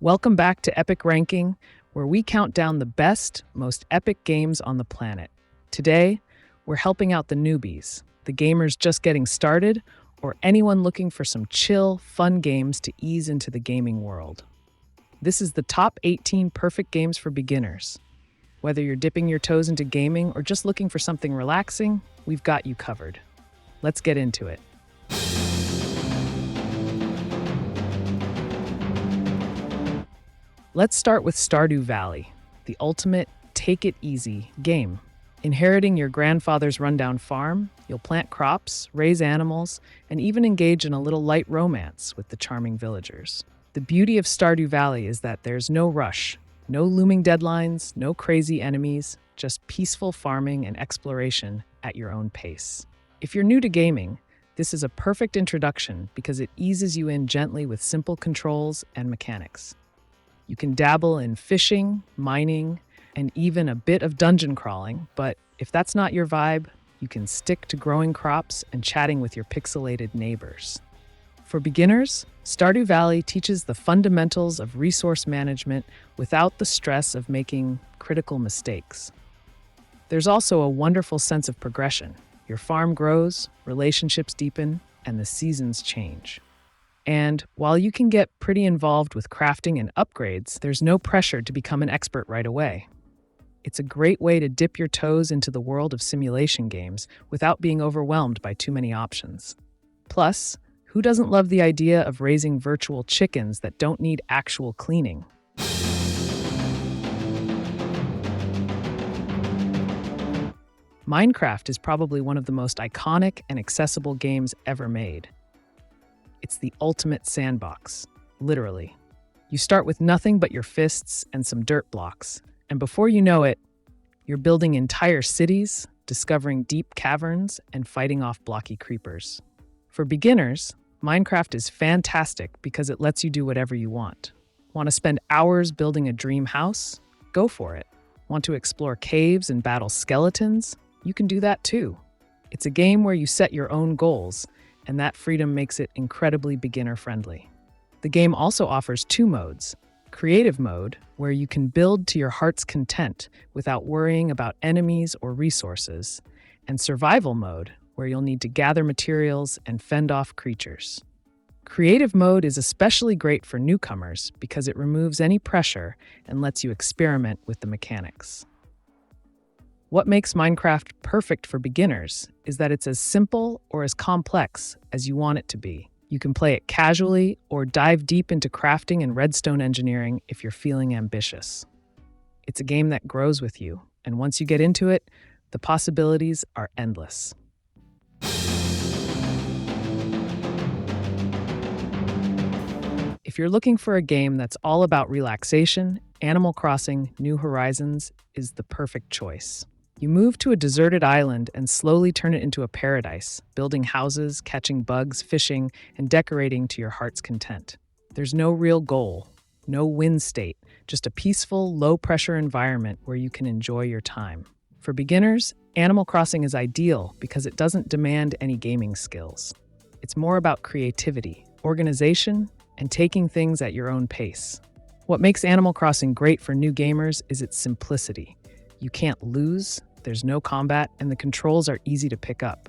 Welcome back to Epic Ranking, where we count down the best, most epic games on the planet. Today, we're helping out the newbies, the gamers just getting started, or anyone looking for some chill, fun games to ease into the gaming world. This is the top 18 perfect games for beginners. Whether you're dipping your toes into gaming or just looking for something relaxing, we've got you covered. Let's get into it. Let's start with Stardew Valley, the ultimate take-it-easy game. Inheriting your grandfather's rundown farm, you'll plant crops, raise animals, and even engage in a little light romance with the charming villagers. The beauty of Stardew Valley is that there's no rush, no looming deadlines, no crazy enemies, just peaceful farming and exploration at your own pace. If you're new to gaming, this is a perfect introduction because it eases you in gently with simple controls and mechanics. You can dabble in fishing, mining, and even a bit of dungeon crawling, but if that's not your vibe, you can stick to growing crops and chatting with your pixelated neighbors. For beginners, Stardew Valley teaches the fundamentals of resource management without the stress of making critical mistakes. There's also a wonderful sense of progression. Your farm grows, relationships deepen, and the seasons change. And while you can get pretty involved with crafting and upgrades, there's no pressure to become an expert right away. It's a great way to dip your toes into the world of simulation games without being overwhelmed by too many options. Plus, who doesn't love the idea of raising virtual chickens that don't need actual cleaning? Minecraft is probably one of the most iconic and accessible games ever made. It's the ultimate sandbox, literally. You start with nothing but your fists and some dirt blocks, and before you know it, you're building entire cities, discovering deep caverns, and fighting off blocky creepers. For beginners, Minecraft is fantastic because it lets you do whatever you want. Want to spend hours building a dream house? Go for it. Want to explore caves and battle skeletons? You can do that too. It's a game where you set your own goals, and that freedom makes it incredibly beginner-friendly. The game also offers two modes: Creative Mode, where you can build to your heart's content without worrying about enemies or resources, and Survival Mode, where you'll need to gather materials and fend off creatures. Creative Mode is especially great for newcomers because it removes any pressure and lets you experiment with the mechanics. What makes Minecraft perfect for beginners is that it's as simple or as complex as you want it to be. You can play it casually or dive deep into crafting and redstone engineering if you're feeling ambitious. It's a game that grows with you, and once you get into it, the possibilities are endless. If you're looking for a game that's all about relaxation, Animal Crossing: New Horizons is the perfect choice. You move to a deserted island and slowly turn it into a paradise, building houses, catching bugs, fishing, and decorating to your heart's content. There's no real goal, no win state, just a peaceful, low-pressure environment where you can enjoy your time. For beginners, Animal Crossing is ideal because it doesn't demand any gaming skills. It's more about creativity, organization, and taking things at your own pace. What makes Animal Crossing great for new gamers is its simplicity. You can't lose, there's no combat, and the controls are easy to pick up.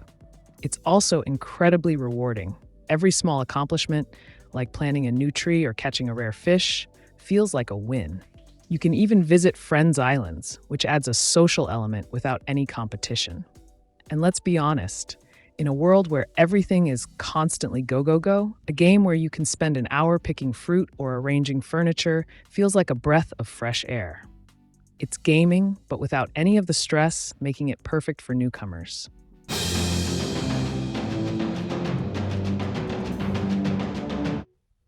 It's also incredibly rewarding. Every small accomplishment, like planting a new tree or catching a rare fish, feels like a win. You can even visit friends' islands, which adds a social element without any competition. And let's be honest, in a world where everything is constantly go, a game where you can spend an hour picking fruit or arranging furniture feels like a breath of fresh air. It's gaming, but without any of the stress, making it perfect for newcomers.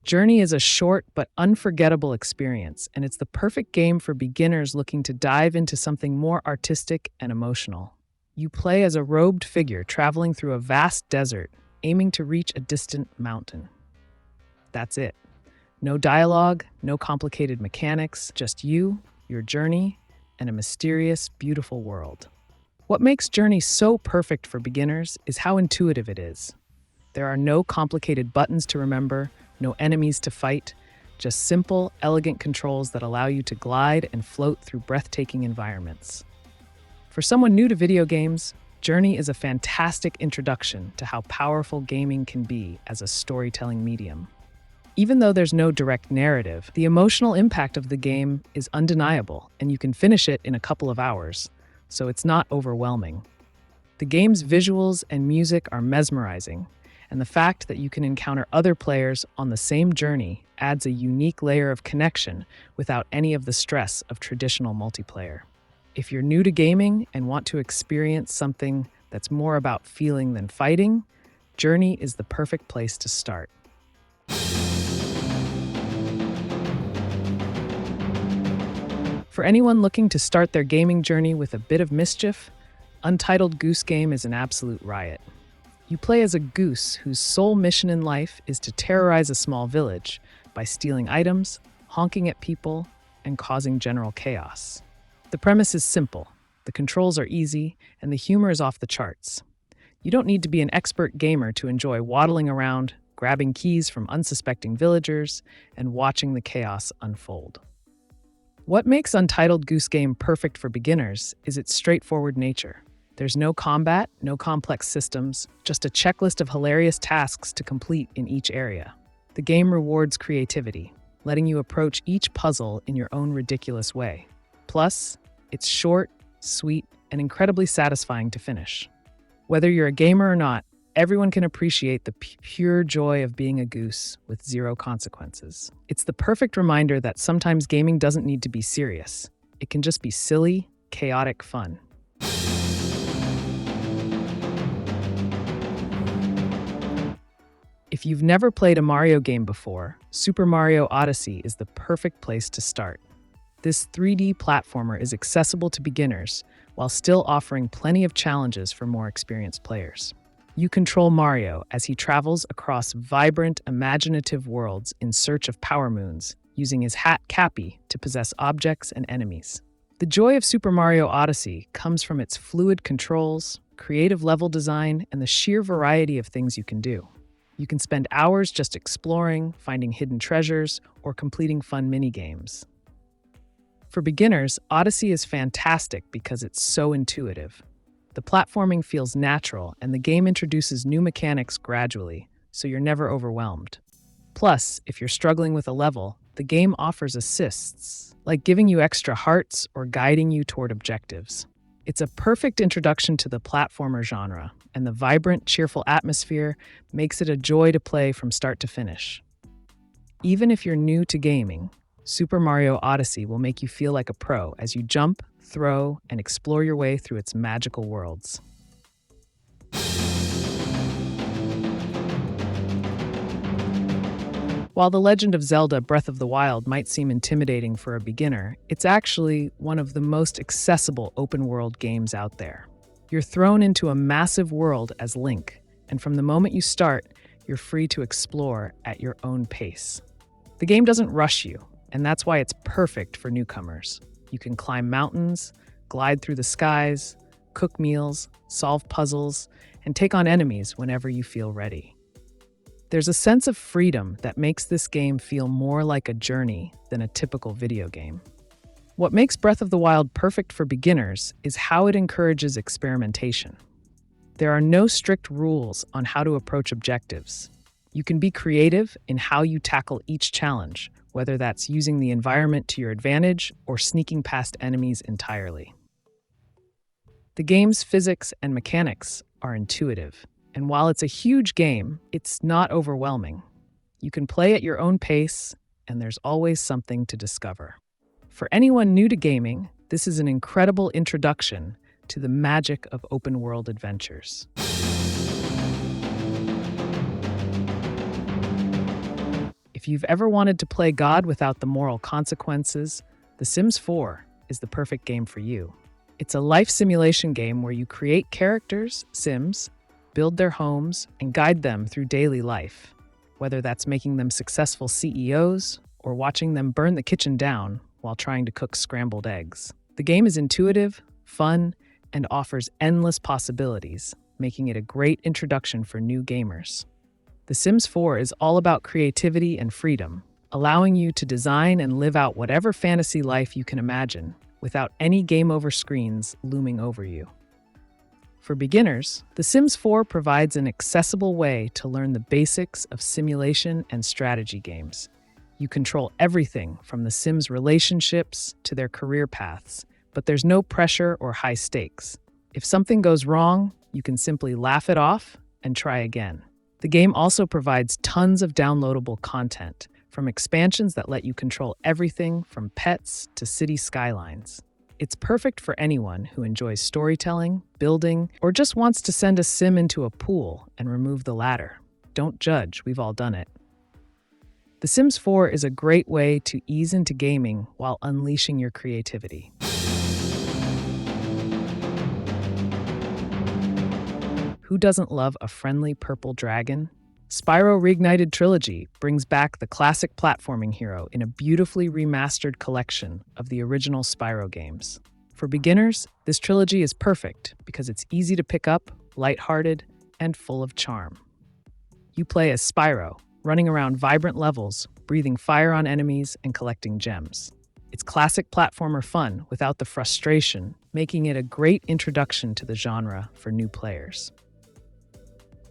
Journey is a short but unforgettable experience, and it's the perfect game for beginners looking to dive into something more artistic and emotional. You play as a robed figure traveling through a vast desert, aiming to reach a distant mountain. That's it. No dialogue, no complicated mechanics, just you, your journey, and a mysterious, beautiful world. What makes Journey so perfect for beginners is how intuitive it is. There are no complicated buttons to remember, no enemies to fight, Just simple, elegant controls that allow you to glide and float through breathtaking environments. For someone new to video games, Journey is a fantastic introduction to how powerful gaming can be as a storytelling medium. Even though there's no direct narrative, the emotional impact of the game is undeniable, and you can finish it in a couple of hours, so it's not overwhelming. The game's visuals and music are mesmerizing, and the fact that you can encounter other players on the same journey adds a unique layer of connection without any of the stress of traditional multiplayer. If you're new to gaming and want to experience something that's more about feeling than fighting, Journey is the perfect place to start. For anyone looking to start their gaming journey with a bit of mischief, Untitled Goose game is an absolute riot. You play as a goose whose sole mission in life is to terrorize a small village by stealing items, honking at people, and causing general chaos. The premise is simple, the controls are easy, and the humor is off the charts. You don't need to be an expert gamer to enjoy waddling around, grabbing keys from unsuspecting villagers, and watching the chaos unfold. What makes Untitled Goose Game perfect for beginners is its straightforward nature. There's no combat, no complex systems, just a checklist of hilarious tasks to complete in each area. The game rewards creativity, letting you approach each puzzle in your own ridiculous way. Plus, it's short, sweet, and incredibly satisfying to finish. Whether you're a gamer or not, everyone can appreciate the pure joy of being a goose with zero consequences. It's the perfect reminder that sometimes gaming doesn't need to be serious. It can just be silly, chaotic fun. If you've never played a Mario game before, Super Mario Odyssey is the perfect place to start. This 3D platformer is accessible to beginners while still offering plenty of challenges for more experienced players. You control Mario as he travels across vibrant, imaginative worlds in search of power moons, using his hat Cappy to possess objects and enemies. The joy of Super Mario Odyssey comes from its fluid controls, creative level design, and the sheer variety of things you can do. You can spend hours just exploring, finding hidden treasures, or completing fun mini-games. For beginners, Odyssey is fantastic because it's so intuitive. The platforming feels natural, and the game introduces new mechanics gradually, so you're never overwhelmed. Plus, if you're struggling with a level, the game offers assists, like giving you extra hearts or guiding you toward objectives. It's a perfect introduction to the platformer genre, and the vibrant, cheerful atmosphere makes it a joy to play from start to finish. Even if you're new to gaming, Super Mario Odyssey will make you feel like a pro as you jump, throw, and explore your way through its magical worlds. While The Legend of Zelda: Breath of the Wild might seem intimidating for a beginner, it's actually one of the most accessible open-world games out there. You're thrown into a massive world as Link, and from the moment you start, you're free to explore at your own pace. The game doesn't rush you, and that's why it's perfect for newcomers. You can climb mountains, glide through the skies, cook meals, solve puzzles, and take on enemies whenever you feel ready. There's a sense of freedom that makes this game feel more like a journey than a typical video game. What makes Breath of the Wild perfect for beginners is how it encourages experimentation. There are no strict rules on how to approach objectives. You can be creative in how you tackle each challenge, whether that's using the environment to your advantage or sneaking past enemies entirely. The game's physics and mechanics are intuitive, and while it's a huge game, it's not overwhelming. You can play at your own pace, and there's always something to discover. For anyone new to gaming, this is an incredible introduction to the magic of open-world adventures. If you've ever wanted to play God without the moral consequences, The Sims 4 is the perfect game for you. It's a life simulation game where you create characters, Sims, build their homes, and guide them through daily life, whether that's making them successful CEOs or watching them burn the kitchen down while trying to cook scrambled eggs. The game is intuitive, fun, and offers endless possibilities, making it a great introduction for new gamers. The Sims 4 is all about creativity and freedom, allowing you to design and live out whatever fantasy life you can imagine without any game over screens looming over you. For beginners, The Sims 4 provides an accessible way to learn the basics of simulation and strategy games. You control everything from the Sims' relationships to their career paths, but there's no pressure or high stakes. If something goes wrong, you can simply laugh it off and try again. The game also provides tons of downloadable content, from expansions that let you control everything from pets to city skylines. It's perfect for anyone who enjoys storytelling, building, or just wants to send a sim into a pool and remove the ladder. Don't judge, we've all done it. The Sims 4 is a great way to ease into gaming while unleashing your creativity. Who doesn't love a friendly purple dragon? Spyro Reignited Trilogy brings back the classic platforming hero in a beautifully remastered collection of the original Spyro games. For beginners, this trilogy is perfect because it's easy to pick up, lighthearted, and full of charm. You play as Spyro, running around vibrant levels, breathing fire on enemies, and collecting gems. It's classic platformer fun without the frustration, making it a great introduction to the genre for new players.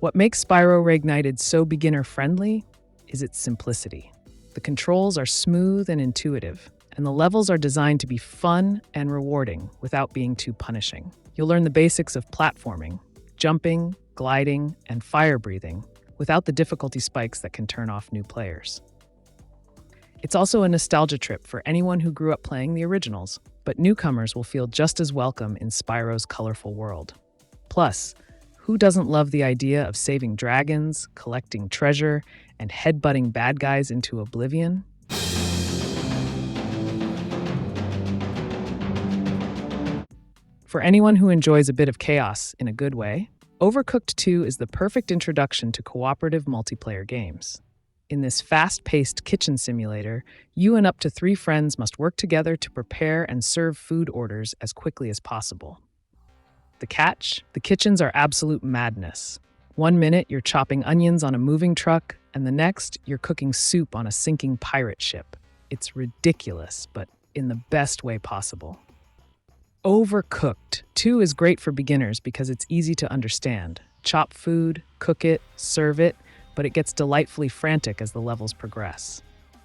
What makes Spyro Reignited so beginner-friendly is its simplicity. The controls are smooth and intuitive, and the levels are designed to be fun and rewarding without being too punishing. You'll learn the basics of platforming, jumping, gliding, and fire breathing without the difficulty spikes that can turn off new players. It's also a nostalgia trip for anyone who grew up playing the originals, but newcomers will feel just as welcome in Spyro's colorful world. Plus, who doesn't love the idea of saving dragons, collecting treasure, and headbutting bad guys into oblivion? For anyone who enjoys a bit of chaos in a good way, Overcooked 2 is the perfect introduction to cooperative multiplayer games. In this fast-paced kitchen simulator, you and up to 3 friends must work together to prepare and serve food orders as quickly as possible. The catch? The kitchens are absolute madness. One minute, you're chopping onions on a moving truck, and the next, you're cooking soup on a sinking pirate ship. It's ridiculous, but in the best way possible. Overcooked 2 is great for beginners because it's easy to understand. Chop food, cook it, serve it, but it gets delightfully frantic as the levels progress.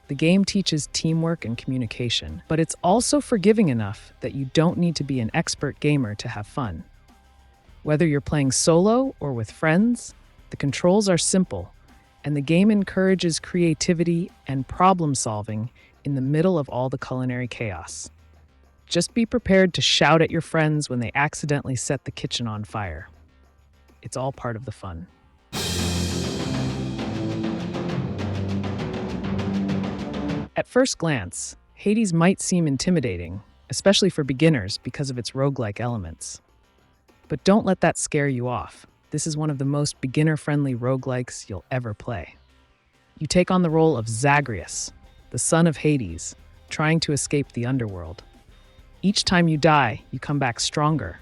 The game teaches teamwork and communication, but it's also forgiving enough that you don't need to be an expert gamer to have fun. Whether you're playing solo or with friends, the controls are simple, and the game encourages creativity and problem solving in the middle of all the culinary chaos. Just be prepared to shout at your friends when they accidentally set the kitchen on fire. It's all part of the fun. At first glance, Hades might seem intimidating, especially for beginners because of its roguelike elements. But don't let that scare you off. This is one of the most beginner-friendly roguelikes you'll ever play. You take on the role of Zagreus, the son of Hades, trying to escape the underworld. Each time you die, you come back stronger,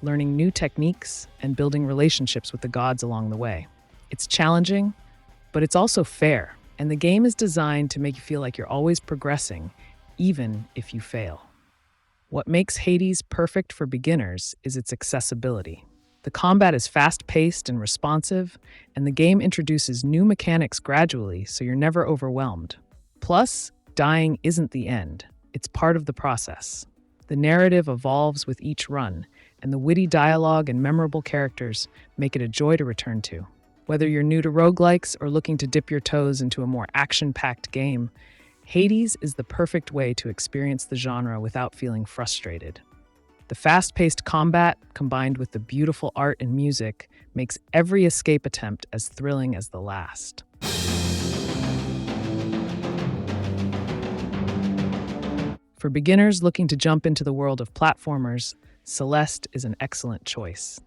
learning new techniques and building relationships with the gods along the way. It's challenging, but it's also fair, and the game is designed to make you feel like you're always progressing, even if you fail. What makes Hades perfect for beginners is its accessibility. The combat is fast-paced and responsive, and the game introduces new mechanics gradually so you're never overwhelmed. Plus, dying isn't the end. It's part of the process. The narrative evolves with each run, and the witty dialogue and memorable characters make it a joy to return to. Whether you're new to roguelikes or looking to dip your toes into a more action-packed game, Hades is the perfect way to experience the genre without feeling frustrated. The fast-paced combat, combined with the beautiful art and music, makes every escape attempt as thrilling as the last. For beginners looking to jump into the world of platformers, Celeste is an excellent choice.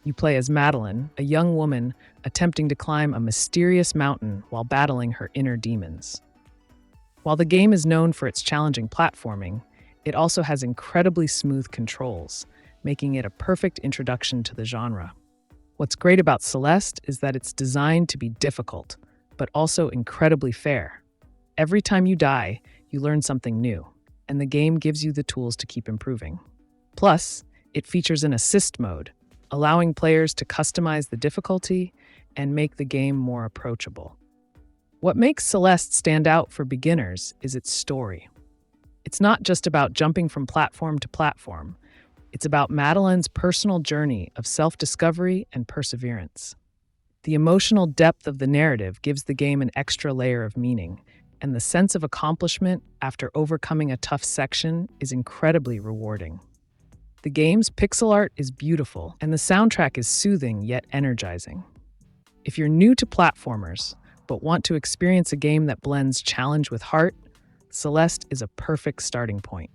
You play as Madeline, a young woman attempting to climb a mysterious mountain while battling her inner demons. While the game is known for its challenging platforming, it also has incredibly smooth controls, making it a perfect introduction to the genre. What's great about Celeste is that it's designed to be difficult, but also incredibly fair. Every time you die, you learn something new, and the game gives you the tools to keep improving. Plus, it features an assist mode, allowing players to customize the difficulty and make the game more approachable. What makes Celeste stand out for beginners is its story. It's not just about jumping from platform to platform. It's about Madeline's personal journey of self-discovery and perseverance. The emotional depth of the narrative gives the game an extra layer of meaning, and the sense of accomplishment after overcoming a tough section is incredibly rewarding. The game's pixel art is beautiful, and the soundtrack is soothing yet energizing. If you're new to platformers, but want to experience a game that blends challenge with heart, Celeste is a perfect starting point.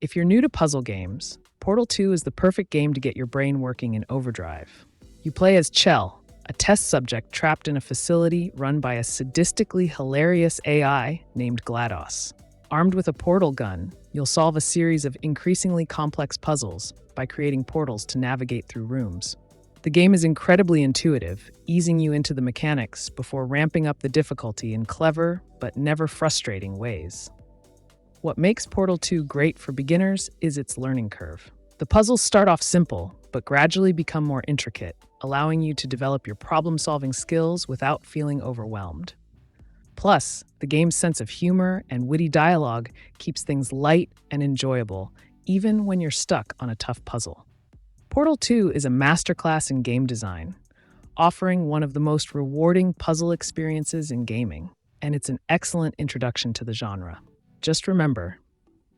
If you're new to puzzle games, Portal 2 is the perfect game to get your brain working in overdrive. You play as Chell, a test subject trapped in a facility run by a sadistically hilarious AI named GLaDOS. Armed with a portal gun, you'll solve a series of increasingly complex puzzles by creating portals to navigate through rooms. The game is incredibly intuitive, easing you into the mechanics before ramping up the difficulty in clever but never frustrating ways. What makes Portal 2 great for beginners is its learning curve. The puzzles start off simple, but gradually become more intricate, allowing you to develop your problem-solving skills without feeling overwhelmed. Plus, the game's sense of humor and witty dialogue keeps things light and enjoyable, even when you're stuck on a tough puzzle. Portal 2 is a masterclass in game design, offering one of the most rewarding puzzle experiences in gaming, and it's an excellent introduction to the genre. Just remember,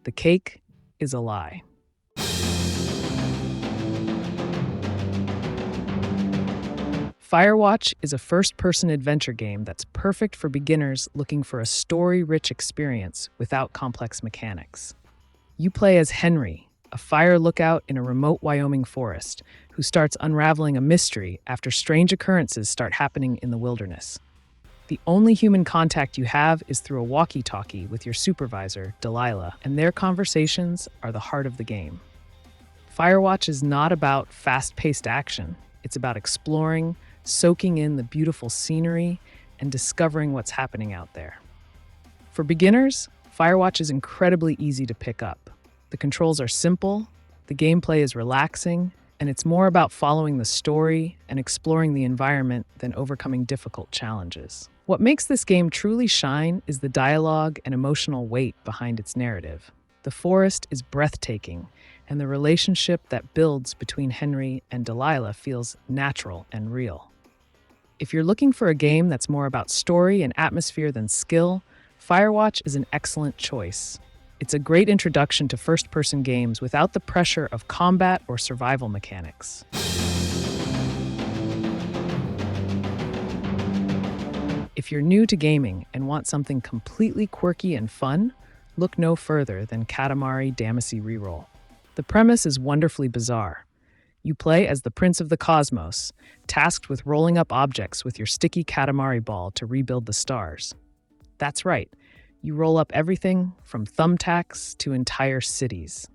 the cake is a lie. Firewatch is a first-person adventure game that's perfect for beginners looking for a story-rich experience without complex mechanics. You play as Henry, a fire lookout in a remote Wyoming forest, who starts unraveling a mystery after strange occurrences start happening in the wilderness. The only human contact you have is through a walkie-talkie with your supervisor, Delilah, and their conversations are the heart of the game. Firewatch is not about fast-paced action. It's about exploring, soaking in the beautiful scenery, and discovering what's happening out there. For beginners, Firewatch is incredibly easy to pick up. The controls are simple, the gameplay is relaxing, and it's more about following the story and exploring the environment than overcoming difficult challenges. What makes this game truly shine is the dialogue and emotional weight behind its narrative. The forest is breathtaking, and the relationship that builds between Henry and Delilah feels natural and real. If you're looking for a game that's more about story and atmosphere than skill, Firewatch is an excellent choice. It's a great introduction to first-person games without the pressure of combat or survival mechanics. If you're new to gaming and want something completely quirky and fun, look no further than Katamari Damacy Reroll. The premise is wonderfully bizarre. You play as the Prince of the Cosmos, tasked with rolling up objects with your sticky Katamari ball to rebuild the stars. That's right, you roll up everything from thumbtacks to entire cities.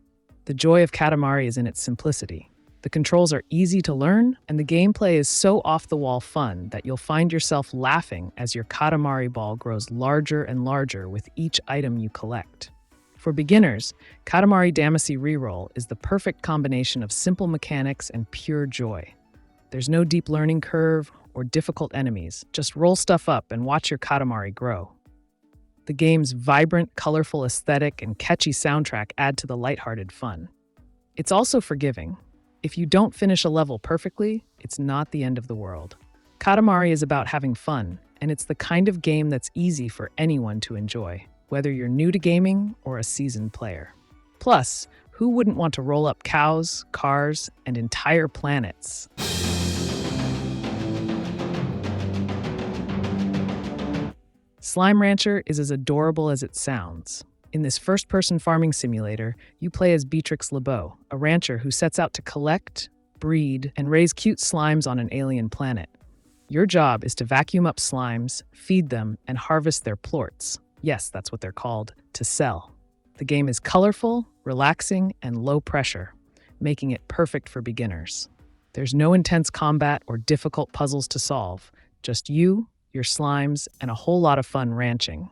The joy of Katamari is in its simplicity. The controls are easy to learn, and the gameplay is so off-the-wall fun that you'll find yourself laughing as your Katamari ball grows larger and larger with each item you collect. For beginners, Katamari Damacy Reroll is the perfect combination of simple mechanics and pure joy. There's no deep learning curve or difficult enemies, just roll stuff up and watch your Katamari grow. The game's vibrant, colorful aesthetic and catchy soundtrack add to the lighthearted fun. It's also forgiving. If you don't finish a level perfectly, it's not the end of the world. Katamari is about having fun, and it's the kind of game that's easy for anyone to enjoy, whether you're new to gaming or a seasoned player. Plus, who wouldn't want to roll up cows, cars, and entire planets? Slime Rancher is as adorable as it sounds. In this first-person farming simulator, you play as Beatrix LeBeau, a rancher who sets out to collect, breed, and raise cute slimes on an alien planet. Your job is to vacuum up slimes, feed them, and harvest their plorts. Yes, that's what they're called, to sell. The game is colorful, relaxing, and low pressure, making it perfect for beginners. There's no intense combat or difficult puzzles to solve, just you, your slimes, and a whole lot of fun ranching.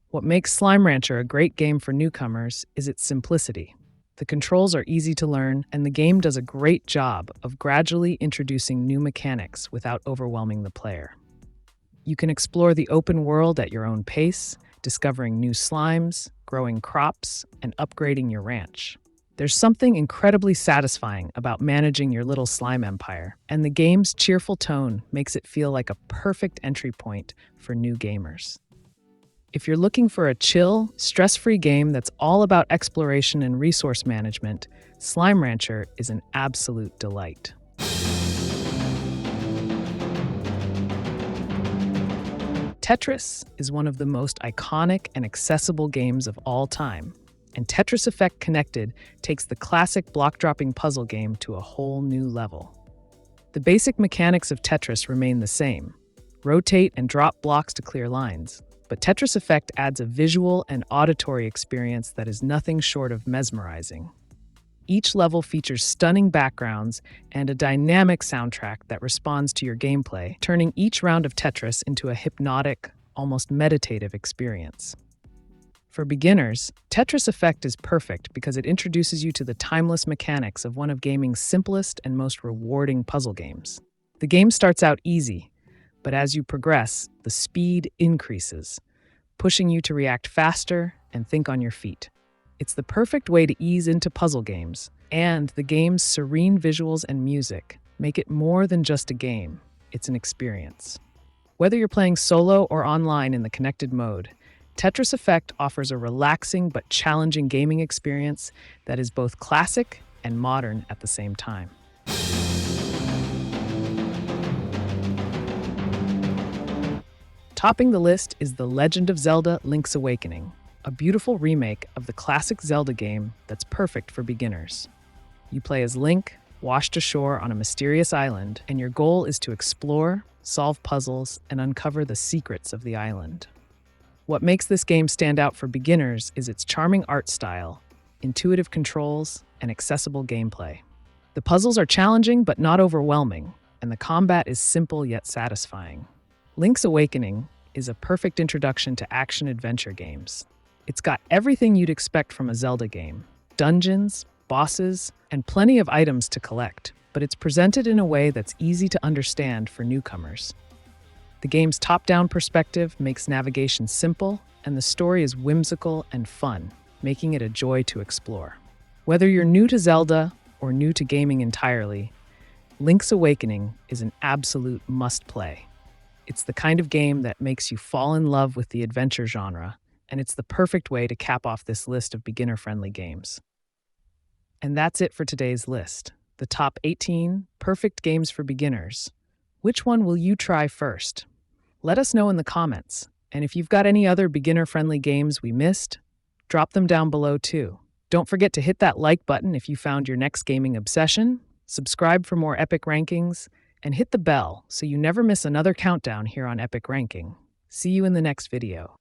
What makes Slime Rancher a great game for newcomers is its simplicity. The controls are easy to learn, and the game does a great job of gradually introducing new mechanics without overwhelming the player. You can explore the open world at your own pace, discovering new slimes, growing crops, and upgrading your ranch. There's something incredibly satisfying about managing your little slime empire, and the game's cheerful tone makes it feel like a perfect entry point for new gamers. If you're looking for a chill, stress-free game that's all about exploration and resource management, Slime Rancher is an absolute delight. Tetris is one of the most iconic and accessible games of all time, and Tetris Effect Connected takes the classic block-dropping puzzle game to a whole new level. The basic mechanics of Tetris remain the same: rotate and drop blocks to clear lines. But Tetris Effect adds a visual and auditory experience that is nothing short of mesmerizing. Each level features stunning backgrounds and a dynamic soundtrack that responds to your gameplay, turning each round of Tetris into a hypnotic, almost meditative experience. For beginners, Tetris Effect is perfect because it introduces you to the timeless mechanics of one of gaming's simplest and most rewarding puzzle games. The game starts out easy, but as you progress, the speed increases, pushing you to react faster and think on your feet. It's the perfect way to ease into puzzle games, and the game's serene visuals and music make it more than just a game. It's an experience. Whether you're playing solo or online in the connected mode, Tetris Effect offers a relaxing but challenging gaming experience that is both classic and modern at the same time. Topping the list is The Legend of Zelda: Link's Awakening, a beautiful remake of the classic Zelda game that's perfect for beginners. You play as Link, washed ashore on a mysterious island, and your goal is to explore, solve puzzles, and uncover the secrets of the island. What makes this game stand out for beginners is its charming art style, intuitive controls, and accessible gameplay. The puzzles are challenging but not overwhelming, and the combat is simple yet satisfying. Link's Awakening is a perfect introduction to action-adventure games. It's got everything you'd expect from a Zelda game: dungeons, bosses, and plenty of items to collect, but it's presented in a way that's easy to understand for newcomers. The game's top-down perspective makes navigation simple, and the story is whimsical and fun, making it a joy to explore. Whether you're new to Zelda or new to gaming entirely, Link's Awakening is an absolute must-play. It's the kind of game that makes you fall in love with the adventure genre, and it's the perfect way to cap off this list of beginner-friendly games. And that's it for today's list, the top 18 perfect games for beginners. Which one will you try first? Let us know in the comments, and if you've got any other beginner-friendly games we missed, drop them down below too. Don't forget to hit that like button if you found your next gaming obsession, subscribe for more epic rankings, and hit the bell so you never miss another countdown here on Epic Ranking. See you in the next video.